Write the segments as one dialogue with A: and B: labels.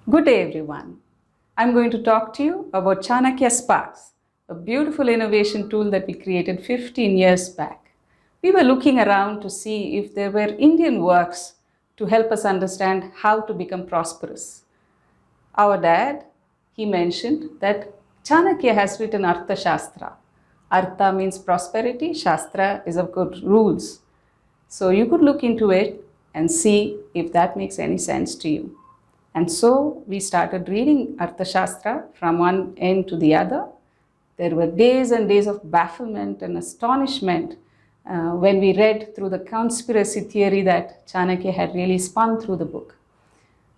A: Good day everyone. I'm going to talk to you about Chanakya Sparks, a beautiful innovation tool that we created 15 years back. We were looking around to see if there were Indian works to help us understand how to become prosperous. Our dad, he mentioned that Chanakya has written Artha Shastra. Artha means prosperity, Shastra is of good rules. So you could look into it and see if that makes any sense to you. And so we started reading Arthashastra from one end to the other. There were days and days of bafflement and astonishment when we read through the conspiracy theory that Chanakya had really spun through the book.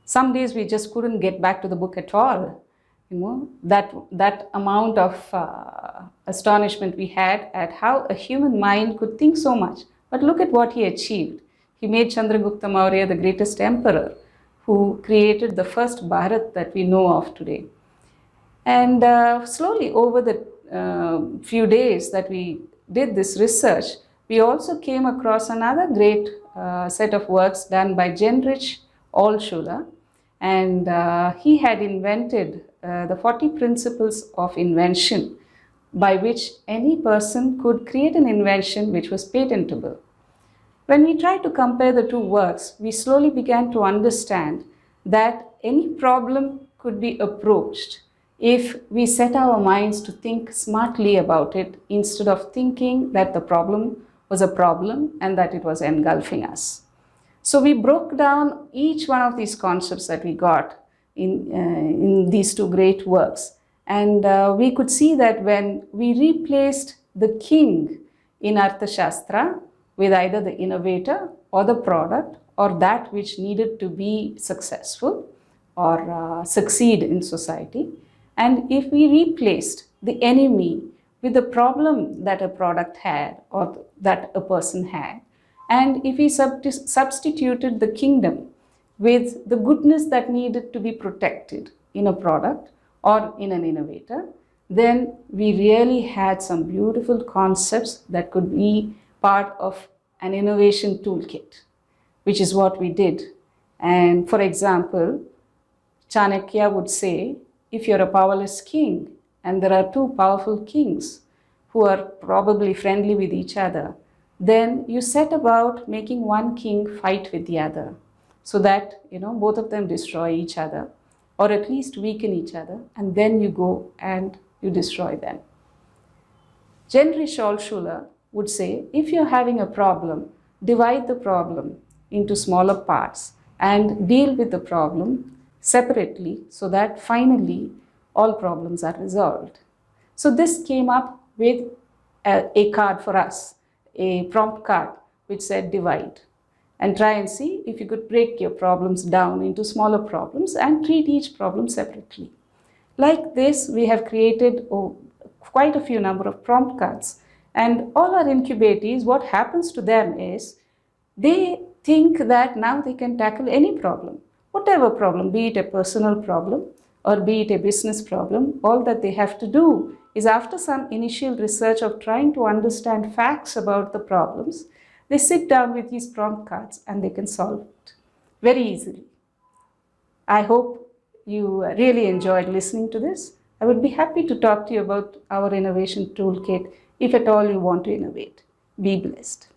A: Some days we just couldn't get back to the book at all. That amount of astonishment we had at how a human mind could think so much. But look at what he achieved. He made Chandragupta Maurya the greatest emperor, who created the first Bharat that we know of today. And slowly over the few days that we did this research, we also came across another great set of works done by Genrich Altschuler. And he had invented the 40 principles of invention by which any person could create an invention which was patentable. When we tried to compare the two works, we slowly began to understand that any problem could be approached if we set our minds to think smartly about it instead of thinking that the problem was a problem and that it was engulfing us. So we broke down each one of these concepts that we got in these two great works. And we could see that when we replaced the king in Arthashastra with either the innovator or the product or that which needed to be successful or succeed in society. And if we replaced the enemy with the problem that a product had or that a person had, and if we substituted the kingdom with the goodness that needed to be protected in a product or in an innovator, then we really had some beautiful concepts that could be part of an innovation toolkit, which is what we did. And for example, Chanakya would say, if you're a powerless king and there are two powerful kings who are probably friendly with each other, then you set about making one king fight with the other so that both of them destroy each other or at least weaken each other, and then you go and you destroy them. Genrich Altschuler would say, if you're having a problem, divide the problem into smaller parts and deal with the problem separately so that finally all problems are resolved. So this came up with a card for us, a prompt card which said divide, and try and see if you could break your problems down into smaller problems and treat each problem separately. Like this, we have created quite a few number of prompt cards. And all our incubatees, what happens to them is they think that now they can tackle any problem, whatever problem, be it a personal problem or be it a business problem. All that they have to do is, after some initial research of trying to understand facts about the problems, they sit down with these prompt cards and they can solve it very easily. I hope you really enjoyed listening to this. I would be happy to talk to you about our innovation toolkit if at all you want to innovate. Be blessed.